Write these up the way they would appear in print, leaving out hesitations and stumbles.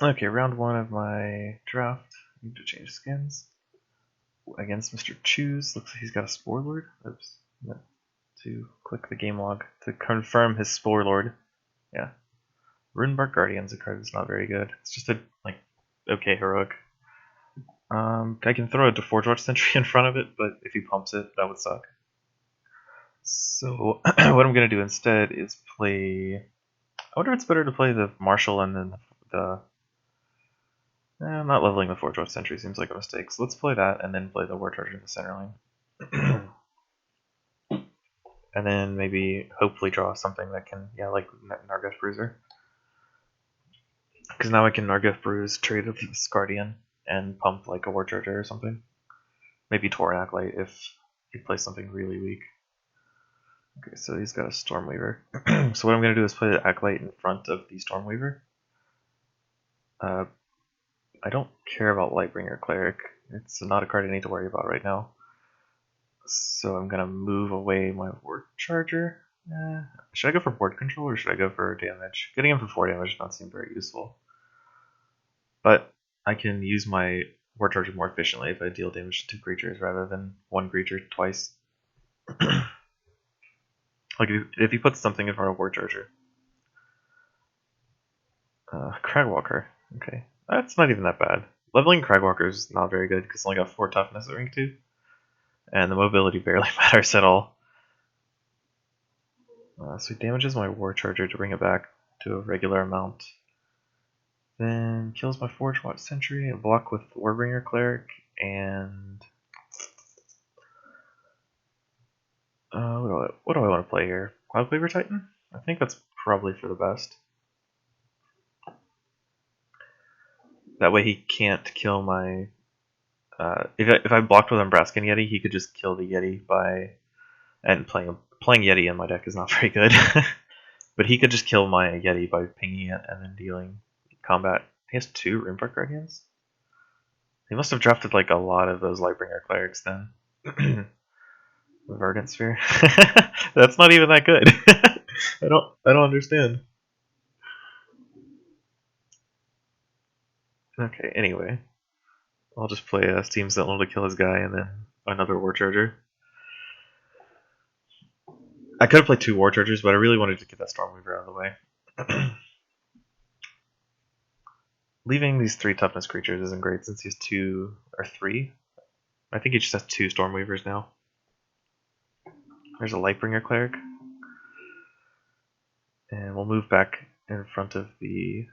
Okay, round one of my draft. Need to change skins. Against Mr. Choose. Looks like he's got a Spore Lord. Oops. Meant to click the game log to confirm his Spore Lord. Yeah. Runebark Guardian's a card that's not very good. It's just a okay heroic. I can throw a Forge Watch Sentry in front of it, but if he pumps it, that would suck. So what I'm gonna do instead is play. I wonder if it's better to play the Marshal and then the. Not leveling the Forge Watch Sentry seems like a mistake. So let's play that and then play the War Charger in the center lane. And then maybe hopefully draw something that can, like Nargeth Bruiser. Because now I can Nargeth Bruise, trade with this Guardian, and pump like a War Charger or something. Maybe Tauren Acolyte if he plays something really weak. Okay, so he's got a Stormweaver. So what I'm going to do is play the Acolyte in front of the Stormweaver. I don't care about Lightbringer Cleric. It's not a card I need to worry about right now. So I'm going to move away my War Charger. Should I go for board control or should I go for damage? Getting him for 4 damage does not seem very useful. But I can use my War Charger more efficiently if I deal damage to 2 creatures rather than 1 creature twice. Like if he puts something in front of War Charger. Cragwalker. Okay. That's not even that bad. Leveling Cragwalker is not very good because it's only got 4 toughness at rank 2. And the mobility barely matters at all. So he damages my War Charger to bring it back to a regular amount. Then kills my Forge Watch Sentry, and block with Warbringer Cleric, and what do I want to play here? Cloudcleaver Titan? I think that's probably for the best. That way he can't kill my... if I blocked with Umbraskan Yeti, he could just kill the Yeti by... And playing Yeti in my deck is not very good. But he could just kill my Yeti by pinging it and then dealing combat. He has 2 Runebark Guardians? He must have drafted like a lot of those Lightbringer Clerics then. Verdant Sphere? That's not even that good. I don't understand. Okay, anyway. I'll just play a Steam Sentinel to kill his guy and then another War Charger. I could have played 2 War Chargers, but I really wanted to get that Stormweaver out of the way. Leaving these 3 toughness creatures isn't great since he has 2 or 3. I think he just has 2 Stormweavers now. There's a Lightbringer Cleric. And we'll move back in front of the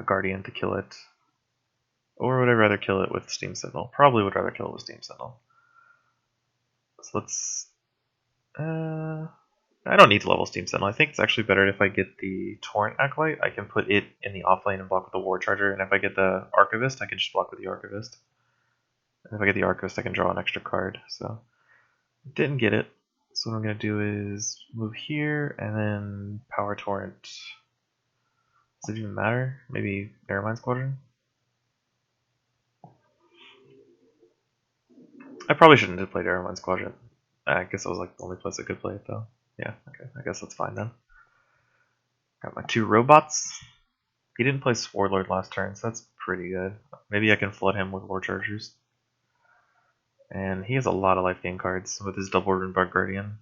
Guardian to kill it. Or would I rather kill it with Steam Sentinel? Probably would rather kill it with Steam Sentinel. So let's... I don't need to level Steam Sentinel. I think it's actually better if I get the Torrent Acolyte. I can put it in the offlane and block with the War Charger. And if I get the Archivist, I can just block with the Archivist. And if I get the Archivist, I can draw an extra card. So didn't get it. So what I'm going to do is move here and then Power Torrent. Does it even matter? Maybe Airmine Squadron? I probably shouldn't have played Airmine Squadron. I guess that was like the only place I could play it though. Yeah, okay, I guess that's fine then. Got my 2 robots. He didn't play Warlord last turn, so that's pretty good. Maybe I can flood him with War Chargers. And he has a lot of life gain cards with his double Runebark Guardian.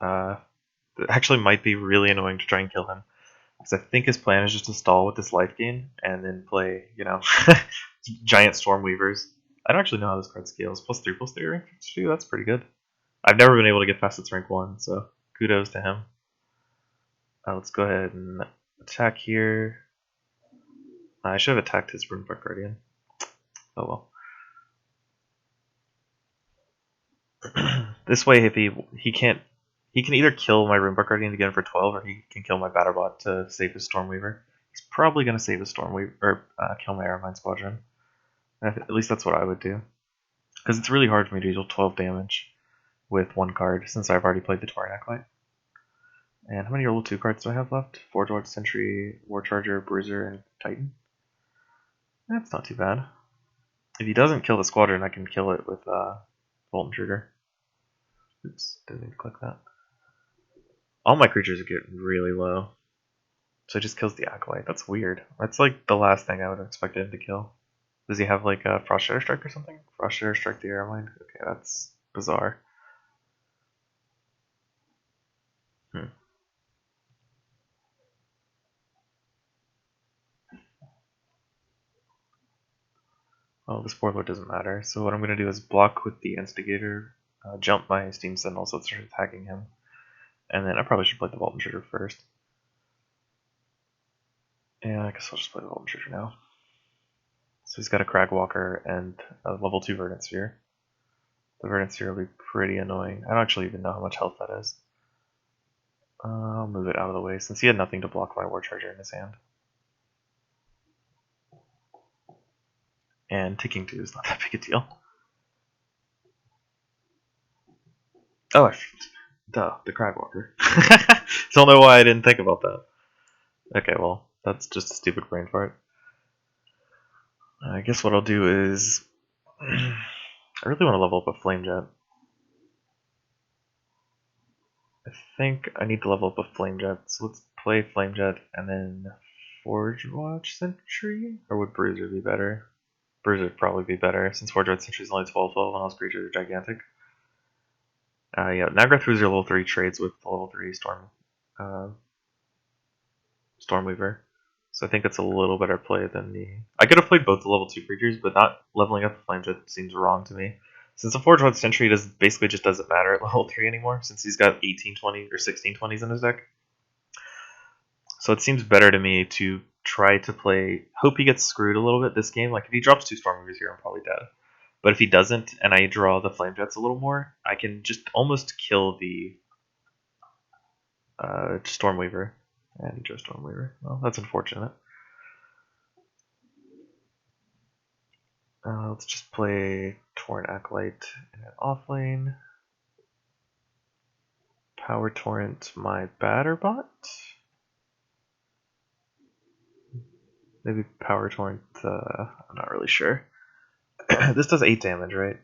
It actually might be really annoying to try and kill him. Because I think his plan is just to stall with this life gain and then play, giant Stormweavers. I don't actually know how this card scales. +3/+3 rank 2, that's pretty good. I've never been able to get past its rank 1, so kudos to him. Let's go ahead and attack here. I should have attacked his Runebark Guardian. Oh well. This way, if he can't, he can either kill my Runebark Guardian to get him for 12, or he can kill my Batterbot to save his Stormweaver. He's probably going to save his Stormweaver, or kill my Airmine Squadron. At least that's what I would do. Because it's really hard for me to deal 12 damage with 1 card, since I've already played the Tauren Acolyte. And how many level 2 cards do I have left? Forge Watch Sentry, War Charger, Bruiser, and Titan. That's not too bad. If he doesn't kill the Squadron, I can kill it with Bolt Intruder. Oops, didn't mean to click that. All my creatures get really low. So he just kills the Acolyte. That's weird. That's like the last thing I would have expected him to kill. Does he have like a Frost Shatter Strike or something? Frost Shatter Strike the Airmine? Okay, that's bizarre. Well, this Warlord doesn't matter. So what I'm going to do is block with the Instigator, jump my Steam Sentinel so it starts attacking him. And then I probably should play the Vault Intruder first. Yeah, I guess I'll just play the Vault Intruder now. So he's got a Cragwalker and a level 2 Verdant Sphere. The Verdant Sphere will be pretty annoying. I don't actually even know how much health that is. I'll move it out of the way since he had nothing to block my War Charger in his hand. And ticking 2 is not that big a deal. Oh, duh, the Cragwalker. Don't know why I didn't think about that. Okay, well, that's just a stupid brain fart. I guess what I'll do is... I really want to level up a Flame Jet. I think I need to level up a Flame Jet, so let's play Flame Jet and then Forge Watch Sentry? Or would Bruiser be better? Bruiser would probably be better, since Forge Watch Sentry is only 12-12 and all his creatures are gigantic. Yeah, Nagarath Bruiser level 3 trades with the level 3 Stormweaver. So I think it's a little better play than the... I could have played both the level 2 creatures, but not leveling up the Flame Jet seems wrong to me. Since the Forge Watch Sentry basically just doesn't matter at level 3 anymore, since he's got 1820 or 1620s in his deck. So it seems better to me to try to play... Hope he gets screwed a little bit this game. Like, if he drops 2 Stormweavers here, I'm probably dead. But if he doesn't, and I draw the Flame Jets a little more, I can just almost kill the Stormweaver. And he chose Stormweaver. Well, that's unfortunate. Let's just play Torrent Acolyte in an offlane. Power Torrent my Batterbot. Maybe Power Torrent, I'm not really sure. This does 8 damage, right?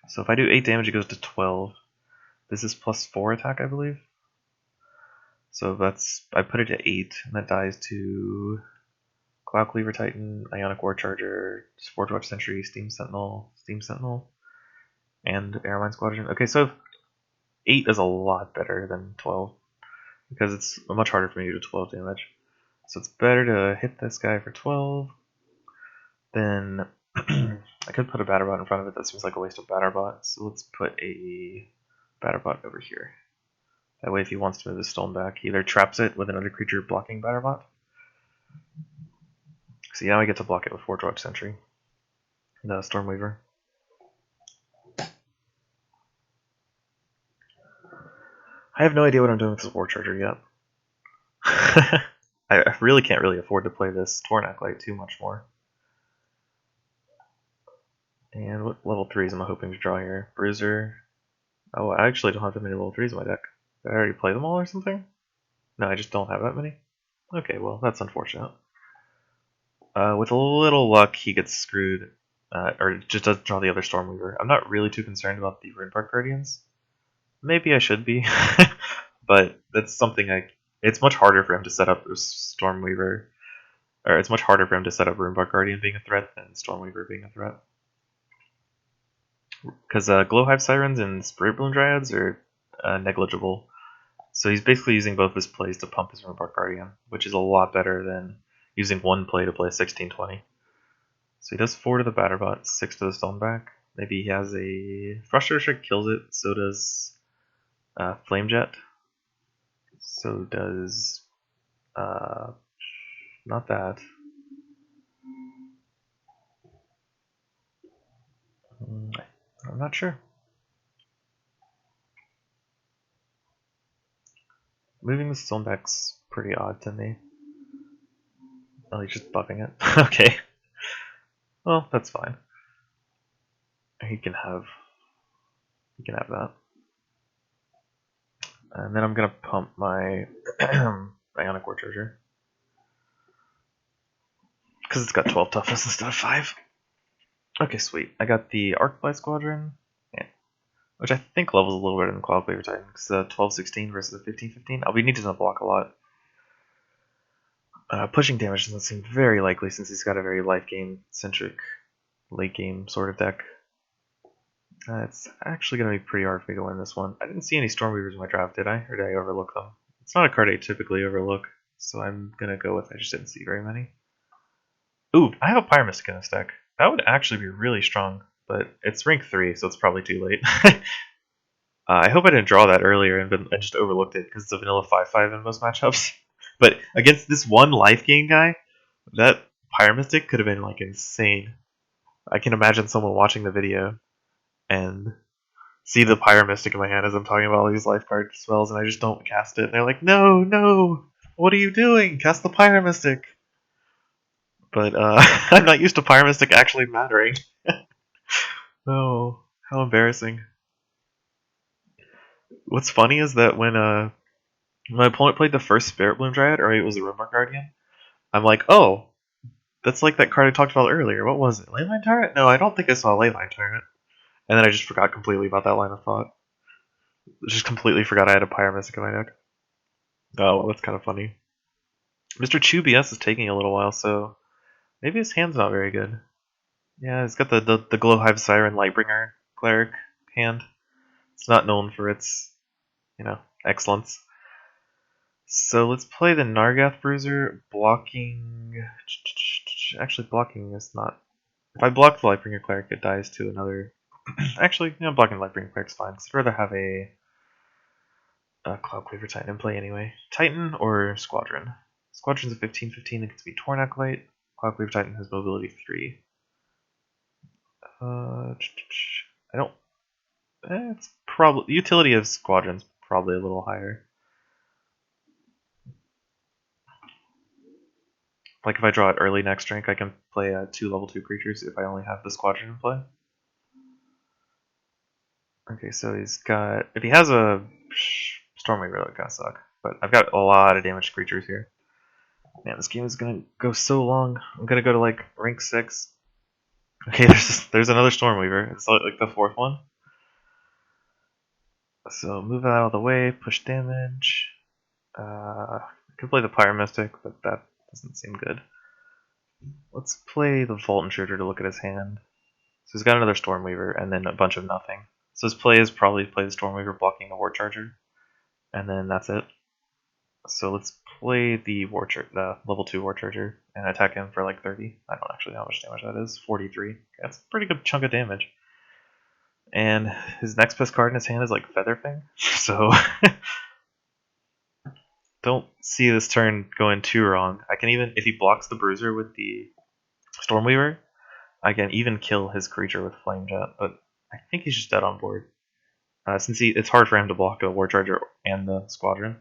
So if I do 8 damage, it goes to 12. This is plus 4 attack, I believe. So I put it to 8, and that dies to Cloud Cleaver Titan, Ionic War Charger, Forge Watch Sentry, Steam Sentinel, and Airmine Squadron. Okay, so 8 is a lot better than 12, because it's much harder for me to do 12 damage. So it's better to hit this guy for 12. Then I could put a Batterbot in front of it. That seems like a waste of Batterbot. So let's put a Batterbot over here. That way if he wants to move his stone back, he either traps it with another creature blocking Batterbot. So now I get to block it with Forge Watch Sentry. The Stormweaver. I have no idea what I'm doing with this War Charger yet. I really can't afford to play this Torrent Acolyte too much more. And what level 3s am I hoping to draw here? Bruiser. Oh, I actually don't have that many level 3s in my deck. Did I already play them all or something? No, I just don't have that many. Okay, well, that's unfortunate. With a little luck, he gets screwed, or just doesn't draw the other Stormweaver. I'm not really too concerned about the Runebark Guardians. Maybe I should be, but that's something it's much harder for him to set up Stormweaver, or it's much harder for him to set up Runebark Guardian being a threat than Stormweaver being a threat. Because Glowhive Sirens and Spirit Bloom Dryads are negligible. So he's basically using both his plays to pump his Runebark Guardian, which is a lot better than using one play to play 1620. So he does 4 to the Batterbot, 6 to the Stoneback. Maybe he has a Frustrator kills it, so does Flame Jet. So does not that. I'm not sure. Moving the Stoneback's pretty odd to me. Oh, he's just buffing it. Okay. Well, that's fine. He can have that. And then I'm gonna pump my Ionic War Charger. Because it's got 12 toughness instead of 5. Okay, sweet. I got the Arcfly Squadron, which I think levels a little better than Cloud Cleaver Titan, because 12-16 versus a 15-15. I'll be needing to block a lot. Pushing damage doesn't seem very likely since he's got a very life game centric late game sort of deck. It's actually going to be pretty hard for me to win this one. I didn't see any Stormweavers in my draft, did I? Or did I overlook them? It's not a card I typically overlook, so I'm going to go with I just didn't see very many. Ooh, I have a Pyramystic in this deck. That would actually be really strong, but it's rank 3, so it's probably too late. I hope I didn't draw that earlier and I just overlooked it because it's a vanilla 5/5 in most matchups. But against this one life gain guy, that Pyramystic could have been like insane. I can imagine someone watching the video and see the Pyramystic in my hand as I'm talking about all these life card spells, and I just don't cast it. And they're like, "No, no, what are you doing? Cast the Pyramystic." But I'm not used to Pyramystic actually mattering. Oh, how embarrassing. What's funny is that when my opponent played the first Spirit Bloom Dryad, or it was a Roadmark Guardian, I'm like, oh, that's like that card I talked about earlier. What was it? Leyline Tyrant? No, I don't think I saw Leyline Tyrant. And then I just forgot completely about that line of thought. Just completely forgot I had a Pyramystic in my deck. Oh, well, that's kind of funny. Mr. Chew BS is taking a little while, so maybe his hand's not very good. Yeah, he's got the Glowhive Siren Lightbringer Cleric hand. It's not known for its, excellence. So let's play the Nargath Bruiser. Blocking. Actually, blocking is not. If I block the Lightbringer Cleric, it dies to another. Actually, blocking Lightbringer Cleric's fine. I'd rather have a Cloudcleaver Titan in play anyway. Titan or Squadron? Squadron's a 15/15 that gets to be Torn Acolyte. Cloudcleaver Titan has mobility 3. I don't. It's probably utility of Squadron's probably a little higher. Like if I draw it early next drink, I can play 2 level 2 creatures if I only have the Squadron in play. Okay, so he's got. If he has a Stormweaver, that would kind of suck. But I've got a lot of damaged creatures here. Man, this game is gonna go so long. I'm gonna go to like rank 6. Okay, there's another Stormweaver. It's like the 4th one. So move it out of the way, push damage. I could play the Pyramystic, but that doesn't seem good. Let's play the Vault Intruder to look at his hand. So he's got another Stormweaver and then a bunch of nothing. So his play is probably play the Stormweaver blocking the War Charger, and then that's it. So let's play the level 2 War Charger and attack him for like 30. I don't actually know how much damage that is. 43. That's a pretty good chunk of damage. And his next best card in his hand is like Featherfang. So don't see this turn going too wrong. I can even, if he blocks the Bruiser with the Stormweaver, I can even kill his creature with Flame Jet, but I think he's just dead on board. Since it's hard for him to block the War Charger and the Squadron.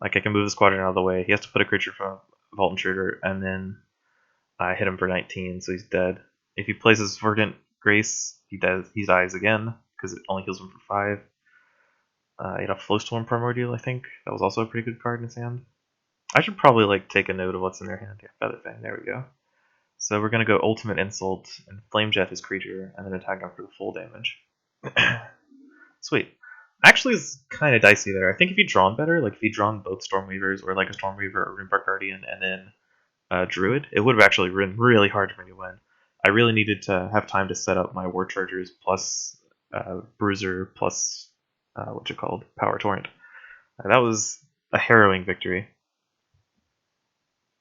Like I can move the Squadron out of the way. He has to put a creature from Vault Intruder, and then I hit him for 19, so he's dead. If he plays his Verdant Grace, he dies again because it only heals him for 5. He had a Flowstorm Primordial, I think. That was also a pretty good card in his hand. I should probably like take a note of what's in their hand. Yeah, Featherfang. There we go. So we're gonna go Ultimate Insult and Flame Jet his creature, and then attack him for the full damage. Sweet. Actually, it's kind of dicey there. I think if you'd drawn better, like if you'd drawn both Stormweavers or like a Stormweaver or Runebark Guardian and then Druid, it would have actually been really hard for me to win. I really needed to have time to set up my War Chargers plus Bruiser plus Power Torrent. That was a harrowing victory.